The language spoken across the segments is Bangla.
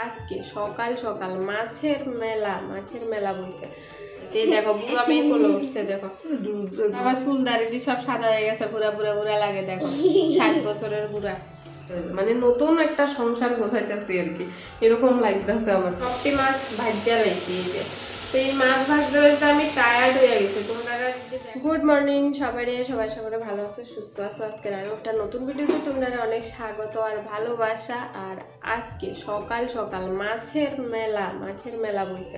আজকে সকাল সকাল মাছের মেলা বলছে। সেই দেখো বুড়া মেয়ে কোলে উঠছে, দেখো আবার চুল দাড়ি সব সাদা হয়ে গেছে, বুড়া লাগে, দেখো 60 বছরের বুড়া। মানে নতুন একটা সংসার গোছাইতেছি আর কি, এরকম লাগতেছে আমার। সবটি মাছ ভাজ্যা লাইছি এই যে। তো এই মাছ ভাজতে ভাজতে আমি টায়ার্ড হয়ে গেছি। তোমরা গুড মর্নিং সবাই ভালো আছো, সুস্থ আছো। আজকের আরো একটা নতুন ভিডিওতে তোমরা অনেক স্বাগত আর ভালোবাসা। আর আজকে সকাল সকাল মাছের মেলা বলছে।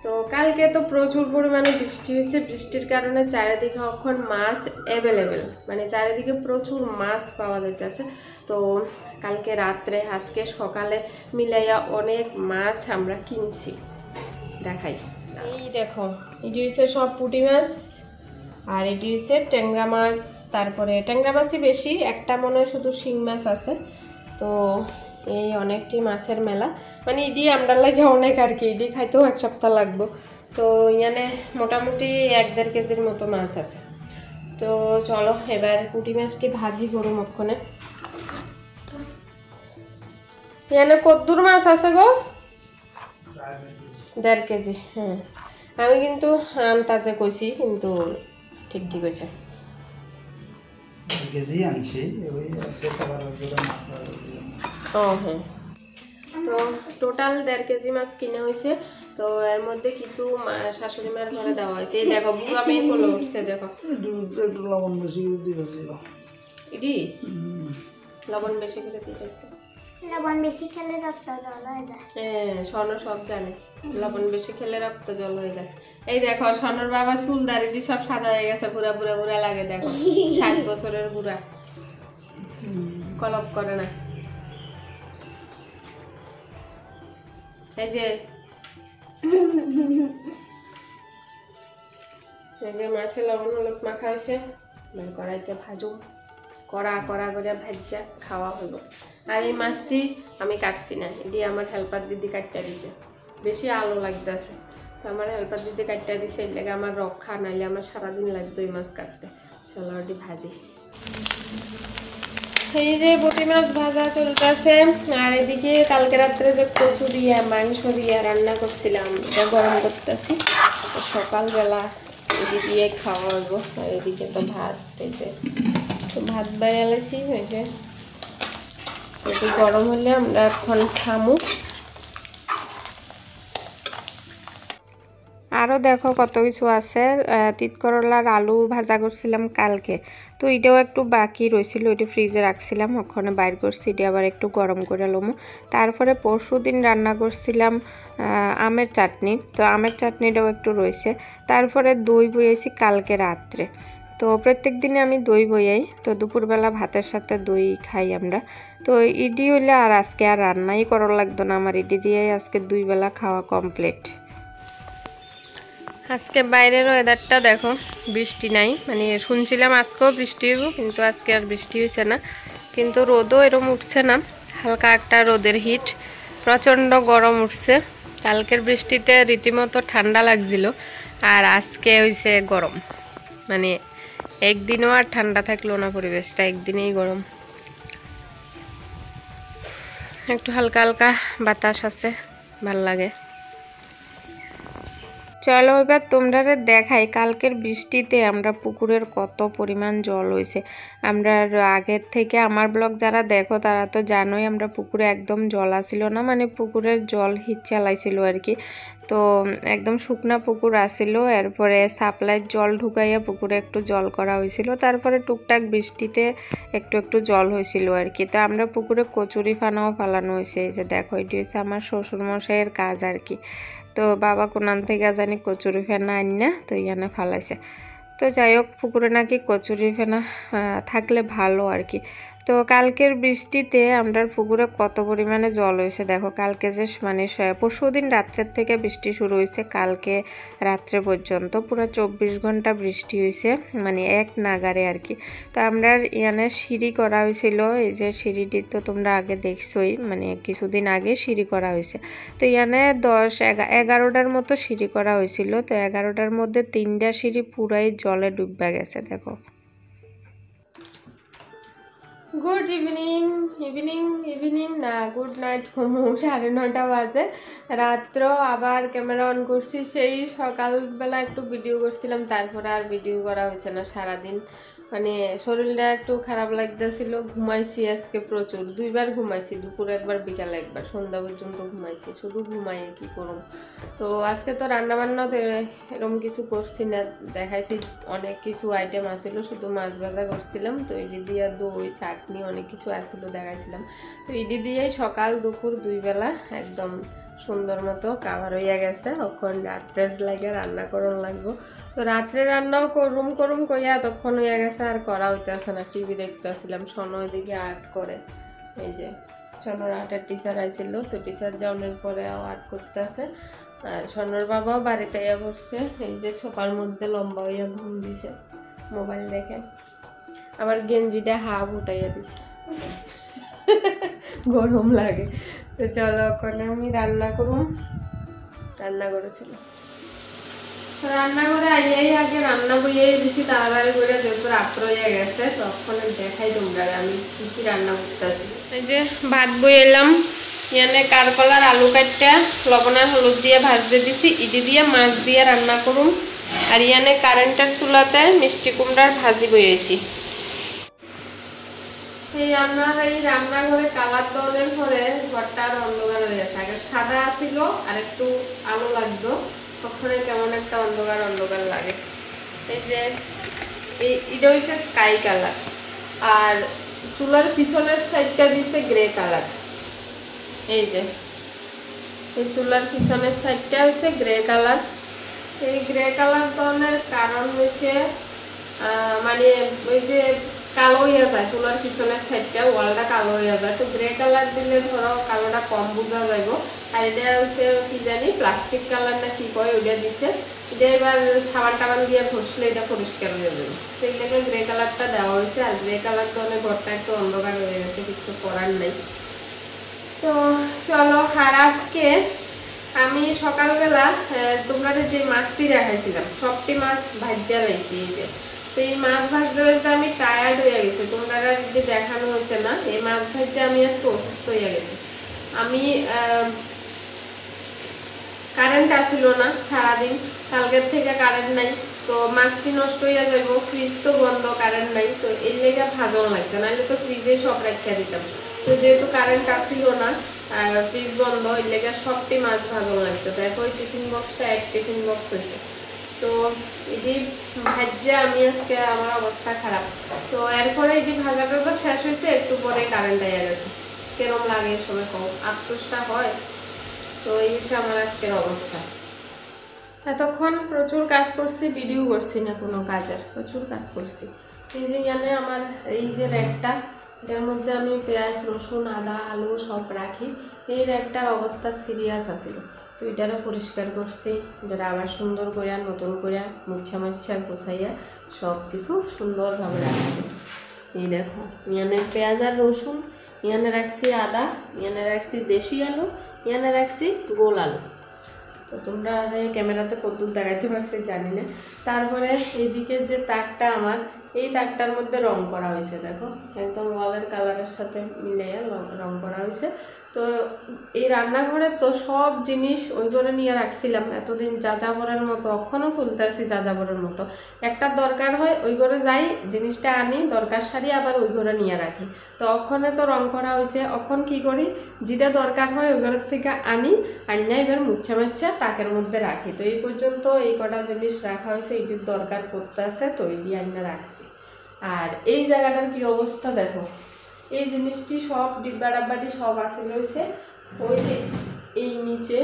তো কালকে তো প্রচুর পরিমাণে বৃষ্টি হয়েছে, বৃষ্টির কারণে চারিদিকে এখন মাছ অ্যাভেলেবেল, মানে চারিদিকে প্রচুর মাছ পাওয়া যাইতেছে। তো কালকে রাত্রে আজকে সকালে মিলাইয়া অনেক মাছ আমরা কিনছি, দেখাই। এই দেখো, এটি হচ্ছে সব পুঁটি মাছ, আর এটি হচ্ছে ট্যাংরা মাছ। তারপরে ট্যাংরা মাছই বেশি, একটা মনে হয় শুধু শিং মাছ আছে। তো এই অনেকটি মাছের মেলা, মানে ইডি আমরা লাগে অনেক আর কি, ইডি খাইতেও এক সপ্তাহ লাগবো। তো এখানে মোটামুটি 1-1.5 কেজির মতো মাছ আছে। তো চলো এবার পুঁটি মাছটি ভাজি করুম ওখানে। এখানে কদ্দুর মাছ আছে গো? 1.5 কেজি। হ্যাঁ, আমি কিন্তু তাজা কইছি, কিন্তু ঠিক হয়েছে। ও হ্যাঁ, তো টোটাল 1.5 কেজি মাছ কিনে হয়েছে। তো এর মধ্যে কিছু শাশুড়ি মায়ের ঘরে দেওয়া হয়েছে। এই দেখো বুড়া মেয়ে কোলে উঠছে, দেখো লবণ বেশি করে দিয়েছিল। ইডি লবণ বেশি করে দিতেছে। লবণ বেশি খেলে রক্ত জল হয়ে যায়। হ্যাঁ, স্বর্ণ সব জানে, লবণ বেশি খেলে রক্ত জল হয়ে যায়। এই দেখো স্বর্ণর বাবা চুল দাড়ি সব সাদা হয়ে গেছে, বুড়া লাগে, দেখো 60 বছরের বুড়া, কলপ করে না। এই যে মাছের লবণ হলুদ মাখা হয়েছে, কড়াইতে ভাজুম, কড়া করে ভাজা খাওয়া হলো। আর এই মাছটি আমি কাটছি না, এটি আমার হেল্পার দিদি কাটটা দিছে, বেশি আলো লাগতেছে। তো আমার হেল্পার দিদি কাটটা দিছে, এর লেগে আমার রক্ষা, নাইলে আমার সারাদিন লাগতো এই মাছ কাটতে। চলো এটি ভাজি। এই যে পুঁটি মাছ ভাজা চলতেছে, আর এদিকে কালকে রাত্রে যে কচু দিয়ে মাংস দিয়ে রান্না করছিলাম এটা গরম করতেছি। সকালবেলা এটি দিয়ে খাওয়া হইব। আর এদিকে তো ভাত হয়েছে, তো ভাত বাইয়ালেছি হয়েছে, এটি গরম হলে আমরা এখন খামু। আরও দেখো কত কিছু আছে। তিত করলার আলু ভাজা করছিলাম কালকে, তো এটাও একটু বাকি রয়েছিল, ওইটা ফ্রিজে রাখছিলাম, ওখানে বাইর করছি, এটা আবার একটু গরম করে লমু। তারপরে পরশুদিন রান্না করছিলাম আমের চাটনি, তো আমের চাটনিটাও একটু রয়েছে। তারপরে দই বইয়েছি কালকে রাত্রে। তো প্রত্যেক দিনে আমি দই বইয়াই, তো দুপুরবেলা ভাতের সাথে দই খাই আমরা। তো ইডি হইলে আর আজকে আর রান্নাই করা লাগতো না আমার, ইডি দিয়েই আজকে 2 বেলা খাওয়া কমপ্লিট। আজকে বাইরের ওয়েদারটা দেখো, বৃষ্টি নাই, মানে শুনছিলাম আজকেও বৃষ্টি হইব, কিন্তু আজকে আর বৃষ্টি হয়েছে না। কিন্তু রোদও এরম উঠছে না, হালকা একটা রোদের হিট, প্রচণ্ড গরম উঠছে। কালকের বৃষ্টিতে রীতিমতো ঠান্ডা লাগছিল, আর আজকে হয়েছে গরম, মানে একদিনও আর ঠান্ডা থাকলো না, পরিবেশটা একদিনেই গরম। একটু হালকা হালকা বাতাস আছে, ভাল লাগে। চলো এবার তোমরা দেখাই কালকের বৃষ্টিতে আমরা পুকুরের কত পরিমাণ জল হয়েছে। আমরা আগের থেকে আমার ব্লগ যারা দেখো তারা তো জানোই, আমরা পুকুরে একদম জল আসিল না, মানে পুকুরের জল হিট চালাইছিল আর কি। তো একদম শুকনা পুকুর আসিল, এরপরে সাপ্লাইয়ের জল ঢুকাইয়া পুকুরে একটু জল করা হয়েছিল, তারপরে টুকটাক বৃষ্টিতে একটু জল হয়েছিল আর কি। তো আমরা পুকুরে কচুরি ফানাও ফালানো হয়েছে, এই যে দেখো এটি হচ্ছে আমার শ্বশুরমশাইয়ের কাজ আর কি। তো বাবা কোনান থেকে জানি কচুরি ফেনা আনি না, তো ইয়ানে ফালাইছে। তো যাই হোক, পুকুরে নাকি কচুরি ফেনা থাকলে ভালো আর কি। তো কালকের বৃষ্টিতে আমরা পুকুরে কত পরিমাণে জল হয়েছে দেখো। কালকে যে মানে পরশুদিন রাত্রের থেকে বৃষ্টি শুরু হয়েছে, কালকে রাত্রে পর্যন্ত পুরো 24 ঘন্টা বৃষ্টি হয়েছে, মানে এক নাগারে আর কি। তো আমরা ইয়ানে সিঁড়ি করা হয়েছিল, এই যে সিঁড়িটি তো তোমরা আগে দেখছোই, মানে কিছুদিন আগে সিঁড়ি করা হয়েছে। তো ইয়ানে 10-11টার মতো সিঁড়ি করা হয়েছিল, তো 11টার মধ্যে 3টা সিঁড়ি পুরাই জলে ডুববা গেছে দেখো। গুড ইভিনিং ইভিনিং ইভিনিং না, গুড নাইট। 9:30 বাজে রাত্র। আবার ক্যামেরা অন করছি, সেই সকালবেলা একটু ভিডিও করছিলাম, তারপরে আর ভিডিও করা হয়েছে না সারাদিন। মানে শরীরটা একটু খারাপ লাগতেছিল, ঘুমাইছি আজকে প্রচুর, 2বার ঘুমাইছি, দুপুরে একবার বিকালে একবার, সন্ধ্যা পর্যন্ত ঘুমাইছি, শুধু ঘুমাই কি করুম। তো আজকে তো রান্নাবান্না এরকম কিছু করছি না, দেখাইছি অনেক কিছু আইটেম আসছিল, শুধু মাছ ভাজা করছিলাম। তো ইডি দিয়ে দই চাটনি অনেক কিছু আসছিল দেখাইছিলাম। তো ইডি দিয়েই সকাল দুপুর 2 বেলা একদম সুন্দর মতো কাভার হইয়া গেছে। এখন রাত্রের লাগে রান্না করন লাগবো। তো রাত্রে রান্নাও করুম কইয়া তখন হইয়া গেছে, আর করা হইতেছে না। টিভি দেখতে আসছিলাম, সোনো এদিকে আর্ট করে, এই যে সোনোর আর্টের টিচার আইছিল, তো টিচার যাওয়ার পরে আর্ট করতে আছে। আর সোনোর বাবাও বাড়িতে ইয়া করছে, এই যে ছোপার মধ্যে লম্বা হইয়া ঘুম দিছে মোবাইল দেখে। আবার গেঞ্জিটা হাফ উঠাইয়া দিছে, গরম লাগে। তো চলো ওখানে আমি রান্না করুম। রান্না করেছিল রান্নাঘরে আইয়াই আগে রান্না বইয়াই দিছি তাড়াতাড়ি করে, যেহেতু রাত্র হয়ে গেছে। তখন দেখাই তোমরা আমি কি কি রান্না করতেছি। এই যে ভাত বইলাম, ইয়ানে কারকলার আলু কাটটা লবণ আর হলুদ দিয়ে ভাজতে দিছি, ইডি দিয়ে মাছ দিয়ে রান্না করুম। আর ইয়ানে কারেন্টের চুলাতে মিষ্টি কুমড়ার ভাজি বইয়েছি। এই আমার এই রান্নাঘরে কালার দেওয়ার পরে ঘরটা আর অন্ধকার হয়ে গেছে। আগে সাদা ছিল, আর একটু আলো লাগতো, তখন কেমন একটা অন্ধকার অন্ধকার লাগে। এই যে এটা হচ্ছে স্কাই কালার, আর চুলার পিছনের সাইডটা দিছে গ্রে কালার। এই যে এই চুলার পিছনের সাইডটা হচ্ছে গ্রে কালার। এই গ্রে কালার দেওয়ার কারণ হচ্ছে মানে ওই যে কালো হইয়া যায়, চুলার পিছনের সাইডটা ওয়ালটা কালো হইয়া যায়। তো গ্রে কালার দিলে ধরো কালোটা কম বোঝা যাইব। আর এটা হচ্ছে কি জানি প্লাস্টিক কালার না কি কয়, ওইটা দিছে। এটা এবার সাবান টাবান দিয়ে ঘষলে এটা পরিষ্কার হয়ে যাবে। তো এই জায়গায় গ্রে কালারটা দেওয়া হয়েছে। আর গ্রে কালার তো অনেক ঘরটা একটু অন্ধকার হয়ে গেছে, কিছু করার নেই। তো চলো, আর আজকে আমি সকালবেলা তোমরা যে মাছটি দেখাইছিলাম, সবটি মাছ ভাজ্যা লাইছি। এই যে তো এই মাছ ভাজতে ভাজতে আমি টায়ার্ড হয়ে গেছি, তোমরা যদি দেখানো হয়েছে না। এই মাছ ভাজ্যা আমি আজকে অসুস্থ হয়ে গেছি। আমি কারেন্ট আসিল না সারাদিন, কালকের থেকে কারেন্ট নাই। তো মাছটি নষ্ট হইয়া যাইব, ফ্রিজ তো বন্ধ, কারেন্ট নাই। তো এই লেগে ভাজন লাগছে, নাহলে তো ফ্রিজে সব রাখিয়া দিতাম। তো যেহেতু কারেন্ট আসিল না, ফ্রিজ বন্ধ, এই লেগে সবটি মাছ ভাজন লাগছে। তো এখন টিফিন বক্সটা এক টিফিন বক্স হয়েছে। তো এটি ভাজ্যা আমি আজকে আমার অবস্থা খারাপ। তো এরপরে এটি ভাজা টাজা শেষ হয়েছে, একটু পরে কারেন্ট আইয়া গেছে। কেরম লাগে সবাই কম, আফসোসটা হয়। তো এই হচ্ছে আমার আজকের অবস্থা। এতক্ষণ প্রচুর কাজ করছি, ভিডিও করছি না কোনো কাজের, প্রচুর কাজ করছি। এই যে এখানে আমার এই যে র্যাকটা, এটার মধ্যে আমি পেঁয়াজ রসুন আদা আলু সব রাখি। এই র্যাকটার অবস্থা সিরিয়াস আছিল। তো এটারও পরিষ্কার করছি, এটা আবার সুন্দর করে নতুন করে মুচ্ছা গোছাইয়া সব কিছু সুন্দরভাবে রাখছি। এই দেখো, ইয়ানে পেঁয়াজ আর রসুন, ইয়ানে রাখছি আদা, ইয়ানে রাখছি দেশি আলু, ইয়ানে রাখছি গোল আলু। তো তোমরা ক্যামেরাতে কতদূর দেখাইতে পারছি জানি না। তারপরে এইদিকে যে তাকটা আমার, এই তাকটার মধ্যে রং করা হয়েছে, দেখো একদম ওয়ালের কালারের সাথে মিলিয়ে রং করা হয়েছে। তো এই রান্নাঘরে তো সব জিনিস ওই ঘরে নিয়ে রাখছিলাম এতদিন, যাযাবরের মতো, এখনও চলতে আসি যাযাবরের মতো। একটা দরকার হয় ওই ঘরে যাই, জিনিসটা আনি, দরকার সারি আবার ওই ঘরে নিয়ে রাখি। তো ওখানে তো রং করা হয়েছে, এখন কি করি, যেটা দরকার হয় ওই ঘরের থেকে আনি, আনিয়া এবার মুচ্ছা তাকের মধ্যে রাখি। তো এই পর্যন্ত এই কটা জিনিস রাখা হয়েছে, এইটির দরকার করতে আছে, তো এইটি আনিয়া রাখছি। আর এই জায়গাটার কি অবস্থা দেখো, এই জিনিসটি সব ডিব্বা ডাব্বাটি সব আসিল হয়েছে ওই যে এই নিচে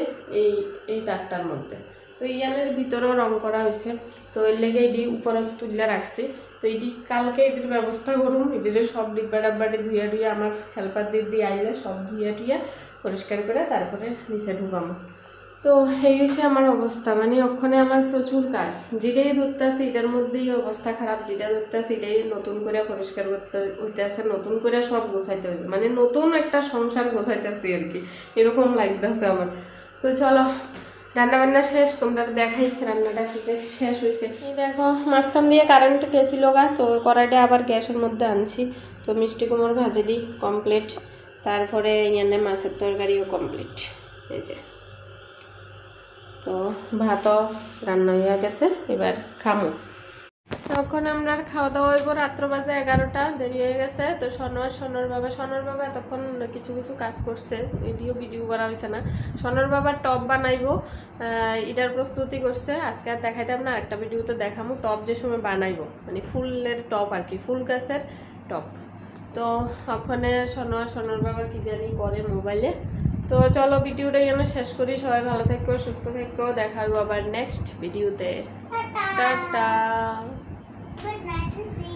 এই তাকটার মধ্যে। তো ইয়ানের ভিতরেও রং করা হয়েছে। তো এর লেগে এটি উপরে তুলে রাখছি। তো এটি কালকে এটির ব্যবস্থা করুন, এটির সব ডিব্বা ডাব্বাটি ধুয়ে টুয়ে আমার হেল্পার দিয়ে আইলে সব ধুয়ে টুয়ে পরিষ্কার করে তারপরে নিচে ঢুকাবো। তো এই হচ্ছে আমার অবস্থা, মানে ওখানে আমার প্রচুর কাজ, যেটাই ধরতে আছে এটার মধ্যেই অবস্থা খারাপ, যেটা ধরতে আছে এটাই নতুন করে পরিষ্কার করতে হইতে আছে, নতুন করে সব গোছাইতে হইতে, মানে নতুন একটা সংসার গোছাইতেছি আর কি, এরকম লাগতেছে আমার। তো চলো, রান্নাবান্না শেষ, তোমরা দেখাই রান্নাটা শেষ হয়েছে। এই দেখো মাঝখান দিয়ে কারেন্ট গেছিল গা, তো কড়াইটা আবার গ্যাসের মধ্যে আনছি। তো তো মিষ্টি কুমড় ভাজিলি কমপ্লিট, তারপরে এখানে মাছের তরকারিও কমপ্লিট। এই যে তো ভাতও রান্না হয়ে গেছে, এবার খামু। তখন আমরা খাওয়া দাওয়া হইব, রাত্র বাজে 11টা, দেরি হয়ে গেছে। তো সোনার বাবা এতক্ষণ কিছু কিছু কাজ করছে, ভিডিও করা হয়েছে না। সোনার বাবার টপ বানাইবো, এটার প্রস্তুতি করছে। আজকে আর দেখাইতাম না, একটা ভিডিওতে দেখামু টপ যে সময় বানাইবো, মানে ফুলের টপ আর কি, ফুল গাছের টপ। তো ওখানে সোনার বাবা কি জানি করে মোবাইলে। তো চলো ভিডিওটা এখানে শেষ করি। সবাই ভালো থাকো, সুস্থ থাকো, দেখা হবে আবার নেক্সট ভিডিওতে। টাটা। Good night.